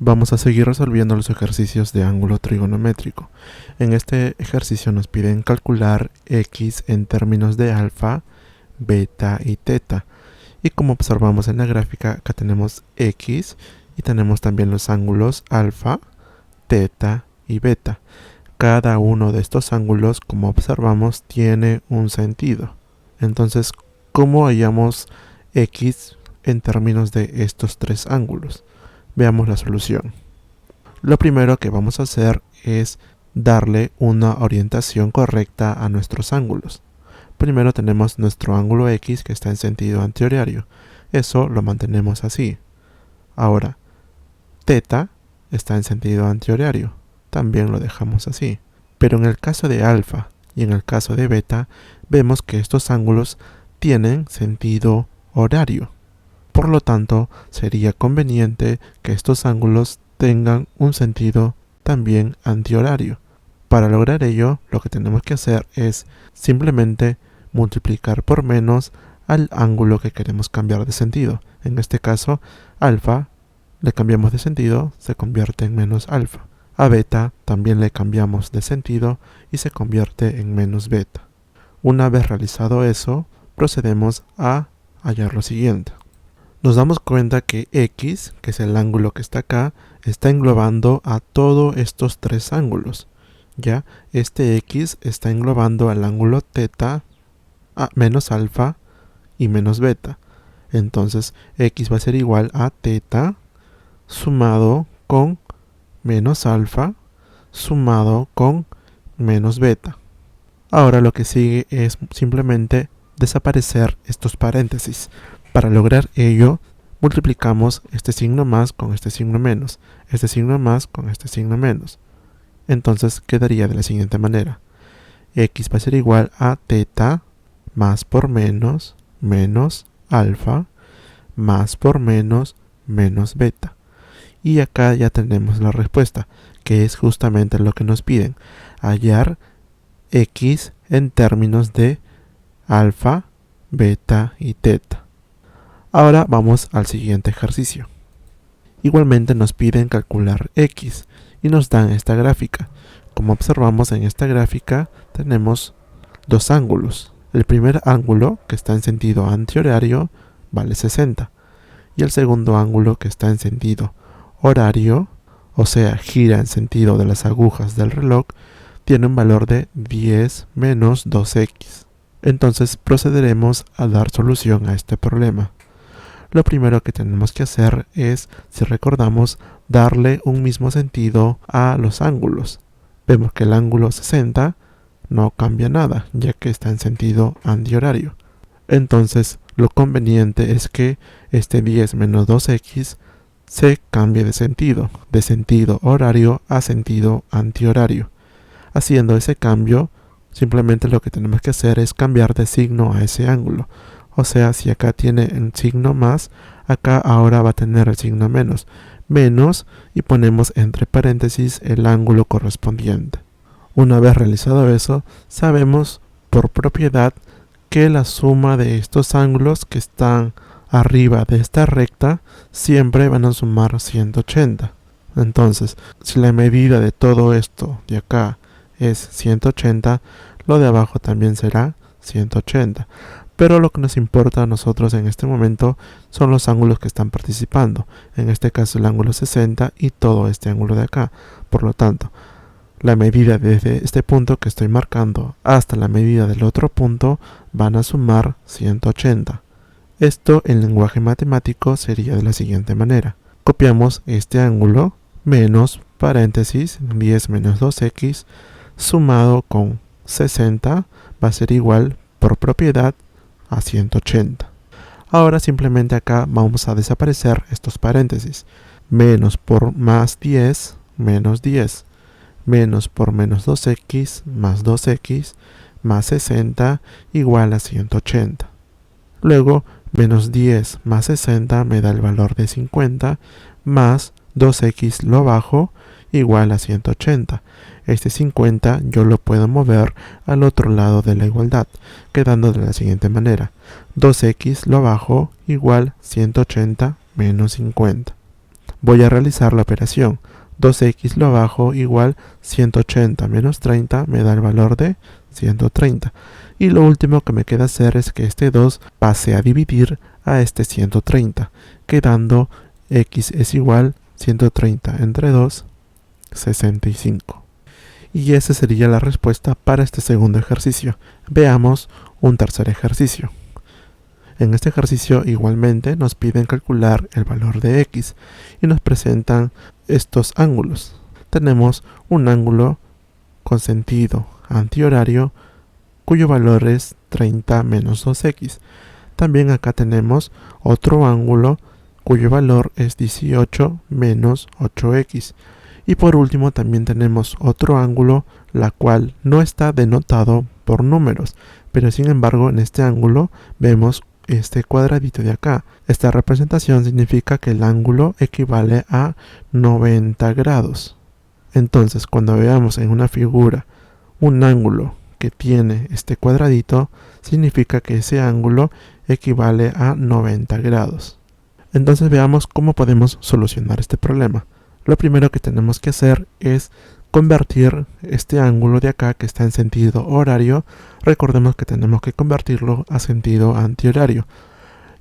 Vamos a seguir resolviendo los ejercicios de ángulo trigonométrico. En este ejercicio nos piden calcular x en términos de alfa, beta y teta. Y como observamos en la gráfica, acá tenemos x y tenemos también los ángulos alfa, teta y beta. Cada uno de estos ángulos, como observamos, tiene un sentido. Entonces, ¿cómo hallamos x en términos de estos tres ángulos? Veamos la solución. Lo primero que vamos a hacer es darle una orientación correcta a nuestros ángulos. Primero tenemos nuestro ángulo x que está en sentido antihorario. Eso lo mantenemos así. Ahora, teta está en sentido antihorario. También lo dejamos así. Pero en el caso de alfa y en el caso de beta, vemos que estos ángulos tienen sentido horario. Por lo tanto, sería conveniente que estos ángulos tengan un sentido también antihorario. Para lograr ello, lo que tenemos que hacer es simplemente multiplicar por menos al ángulo que queremos cambiar de sentido. En este caso, alfa le cambiamos de sentido, se convierte en menos alfa. A beta también le cambiamos de sentido y se convierte en menos beta. Una vez realizado eso, procedemos a hallar lo siguiente. Nos damos cuenta que x, que es el ángulo que está acá, está englobando a todos estos tres ángulos. Ya, este x está englobando al ángulo teta, menos alfa y menos beta. Entonces, x va a ser igual a teta sumado con menos alfa sumado con menos beta. Ahora lo que sigue es simplemente desaparecer estos paréntesis. Para lograr ello, multiplicamos este signo más con este signo menos, este signo más con este signo menos. Entonces quedaría de la siguiente manera. X va a ser igual a teta más por menos alfa más por menos beta. Y acá ya tenemos la respuesta, que es justamente lo que nos piden. Hallar x en términos de alfa, beta y teta. Ahora vamos al siguiente ejercicio. Igualmente nos piden calcular x y nos dan esta gráfica. Como observamos en esta gráfica tenemos dos ángulos. El primer ángulo, que está en sentido antihorario, vale 60. Y el segundo ángulo, que está en sentido horario, o sea, gira en sentido de las agujas del reloj, tiene un valor de 10 menos 2x. Entonces procederemos a dar solución a este problema. Lo primero que tenemos que hacer es, si recordamos, darle un mismo sentido a los ángulos. Vemos que el ángulo 60 no cambia nada, ya que está en sentido antihorario. Entonces, lo conveniente es que este 10 menos 2x se cambie de sentido horario a sentido antihorario. Haciendo ese cambio, simplemente lo que tenemos que hacer es cambiar de signo a ese ángulo. O sea, si acá tiene el signo más, acá ahora va a tener el signo menos. Menos y ponemos entre paréntesis el ángulo correspondiente. Una vez realizado eso, sabemos por propiedad que la suma de estos ángulos que están arriba de esta recta siempre van a sumar 180. Entonces, si la medida de todo esto de acá es 180, lo de abajo también será 180. Pero lo que nos importa a nosotros en este momento son los ángulos que están participando. En este caso el ángulo 60 y todo este ángulo de acá. Por lo tanto, la medida desde este punto que estoy marcando hasta la medida del otro punto van a sumar 180. Esto en lenguaje matemático sería de la siguiente manera. Copiamos este ángulo menos paréntesis 10 menos 2x sumado con 60 va a ser igual por propiedad a 180. Ahora simplemente acá vamos a desaparecer estos paréntesis. Menos por más 10, menos 10. Menos por menos 2x, más 60 igual a 180. Luego, menos 10 más 60 me da el valor de 50, más 2x lo bajo, igual a 180. Este 50 yo lo puedo mover al otro lado de la igualdad, quedando de la siguiente manera. 2x lo bajo igual 180 menos 50. voy a realizar la operación. 2x lo bajo igual 180 menos 30 me da el valor de 130. Y lo último que me queda hacer es que este 2 pase a dividir a este 130, quedando x es igual 130 entre 2, 65. Y esa sería la respuesta para este segundo ejercicio. Veamos un tercer ejercicio. En este ejercicio igualmente nos piden calcular el valor de x y nos presentan estos ángulos. Tenemos un ángulo con sentido antihorario cuyo valor es 30 menos 2x. También acá tenemos otro ángulo cuyo valor es 18 menos 8x. Y por último también tenemos otro ángulo la cual no está denotado por números, pero sin embargo en este ángulo vemos este cuadradito de acá. Esta representación significa que el ángulo equivale a 90 grados. Entonces cuando veamos en una figura un ángulo que tiene este cuadradito, significa que ese ángulo equivale a 90 grados. Entonces veamos cómo podemos solucionar este problema. Lo primero que tenemos que hacer es convertir este ángulo de acá que está en sentido horario. Recordemos que tenemos que convertirlo a sentido antihorario.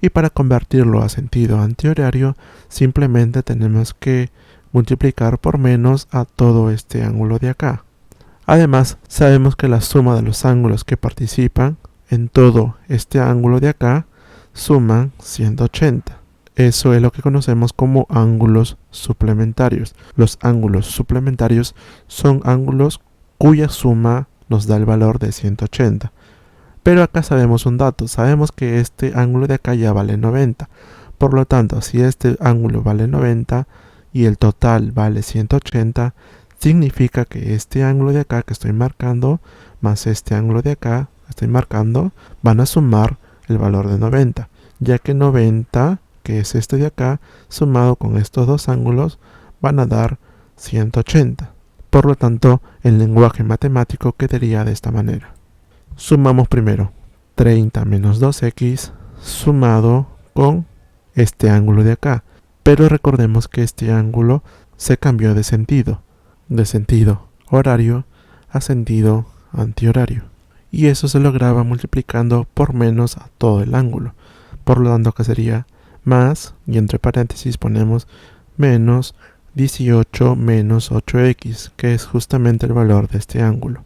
Y para convertirlo a sentido antihorario, simplemente tenemos que multiplicar por menos a todo este ángulo de acá. Además, sabemos que la suma de los ángulos que participan en todo este ángulo de acá suman 180. Eso es lo que conocemos como ángulos suplementarios. Los ángulos suplementarios son ángulos cuya suma nos da el valor de 180. Pero acá sabemos un dato, sabemos que este ángulo de acá ya vale 90. Por lo tanto, si este ángulo vale 90 y el total vale 180, significa que este ángulo de acá que estoy marcando más este ángulo de acá que estoy marcando van a sumar el valor de 90, ya que 90, que es este de acá, sumado con estos dos ángulos van a dar 180. Por lo tanto, el lenguaje matemático quedaría de esta manera. Sumamos primero 30 menos 2x sumado con este ángulo de acá. Pero recordemos que este ángulo se cambió de sentido horario a sentido antihorario. Y eso se lograba multiplicando por menos a todo el ángulo. Por lo tanto, que sería más, y entre paréntesis ponemos menos 18 menos 8x, que es justamente el valor de este ángulo.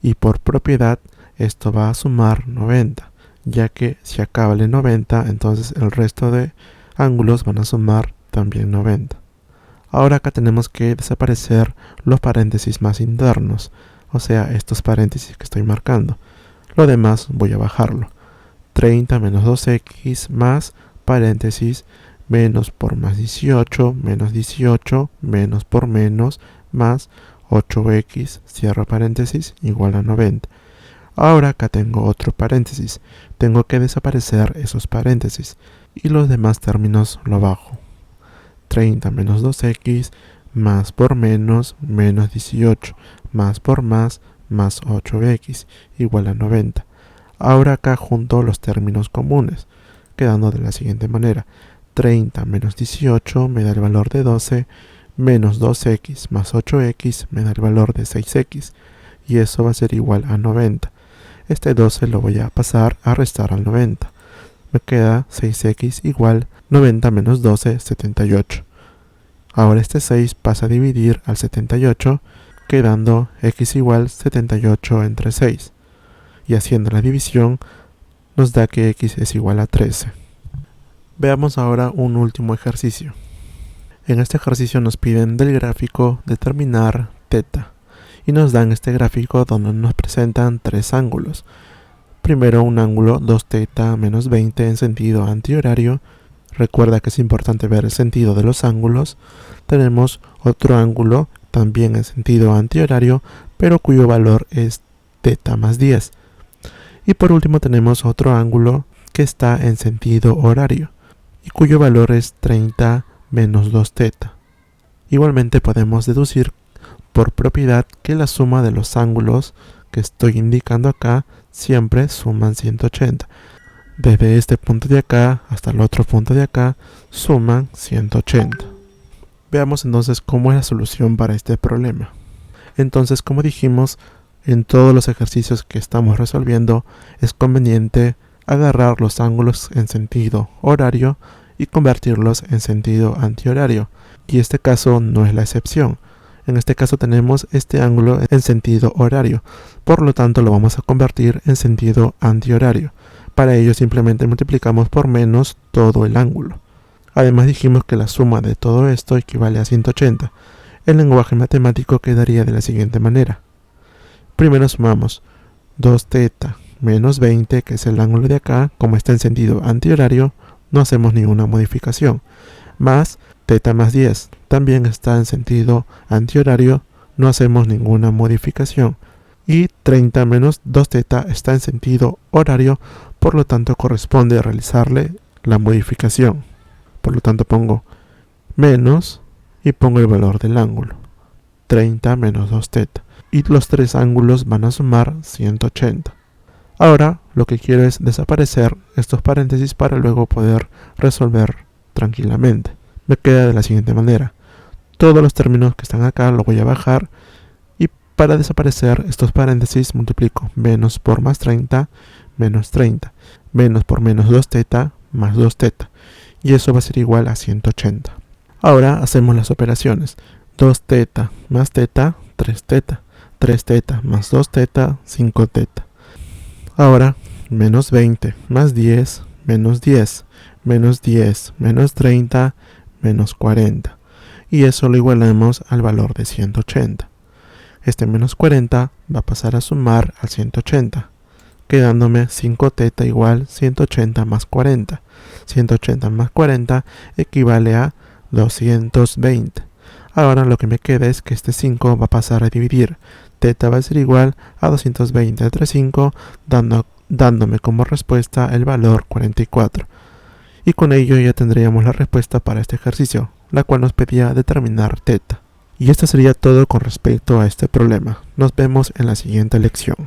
Y por propiedad, esto va a sumar 90, ya que si acá vale 90, entonces el resto de ángulos van a sumar también 90. Ahora acá tenemos que desaparecer los paréntesis más internos, o sea, estos paréntesis que estoy marcando. Lo demás voy a bajarlo. 30 menos 2x más paréntesis menos por más 18 menos 18 menos por menos más 8x cierro paréntesis igual a 90. Ahora acá tengo otro paréntesis. Tengo que desaparecer esos paréntesis y los demás términos lo bajo. 30 menos 2x más por menos menos 18 más por más 8x igual a 90. Ahora acá junto los términos comunes, quedando de la siguiente manera. 30 menos 18 me da el valor de 12, menos 2x más 8x me da el valor de 6x, y eso va a ser igual a 90. Este 12 lo voy a pasar a restar al 90. Me queda 6x igual 90 menos 12, 78. Ahora este 6 pasa a dividir al 78, quedando x igual 78 entre 6. Y haciendo la división nos da que x es igual a 13. Veamos ahora un último ejercicio. En este ejercicio nos piden del gráfico determinar θ. Y nos dan este gráfico donde nos presentan tres ángulos. Primero un ángulo 2θ menos 20 en sentido antihorario. Recuerda que es importante ver el sentido de los ángulos. Tenemos otro ángulo también en sentido antihorario, pero cuyo valor es θ más 10. Y por último tenemos otro ángulo que está en sentido horario y cuyo valor es 30 menos 2θ. Igualmente podemos deducir por propiedad que la suma de los ángulos que estoy indicando acá siempre suman 180. Desde este punto de acá hasta el otro punto de acá suman 180. Veamos entonces cómo es la solución para este problema. Entonces, como dijimos, en todos los ejercicios que estamos resolviendo es conveniente agarrar los ángulos en sentido horario y convertirlos en sentido antihorario. Y este caso no es la excepción. En este caso tenemos este ángulo en sentido horario, por lo tanto lo vamos a convertir en sentido antihorario. Para ello simplemente multiplicamos por menos todo el ángulo. Además dijimos que la suma de todo esto equivale a 180. El lenguaje matemático quedaría de la siguiente manera. Primero sumamos 2θ menos 20, que es el ángulo de acá, como está en sentido antihorario, no hacemos ninguna modificación, más θ más 10, también está en sentido antihorario, no hacemos ninguna modificación, y 30 menos 2θ está en sentido horario, por lo tanto corresponde realizarle la modificación. Por lo tanto pongo menos y pongo el valor del ángulo, 30 menos 2θ, y los tres ángulos van a sumar 180. Ahora lo que quiero es desaparecer estos paréntesis para luego poder resolver tranquilamente. Me queda de la siguiente manera. Todos los términos que están acá los voy a bajar y para desaparecer estos paréntesis multiplico menos por más 30 menos 30, menos por menos 2θ más 2θ, y eso va a ser igual a 180. Ahora hacemos las operaciones. 2θ más θ, 3θ, 3θ más 2θ, 5θ. Ahora, menos 20 más 10, menos 10, menos 10, menos 30, menos 40. Y eso lo igualamos al valor de 180. Este menos 40 va a pasar a sumar al 180, quedándome 5θ igual 180 más 40. 180 más 40 equivale a 220. Ahora lo que me queda es que este 5 va a pasar a dividir. θ va a ser igual a 220 entre 5, dándome como respuesta el valor 44. Y con ello ya tendríamos la respuesta para este ejercicio, la cual nos pedía determinar θ. Y esto sería todo con respecto a este problema. Nos vemos en la siguiente lección.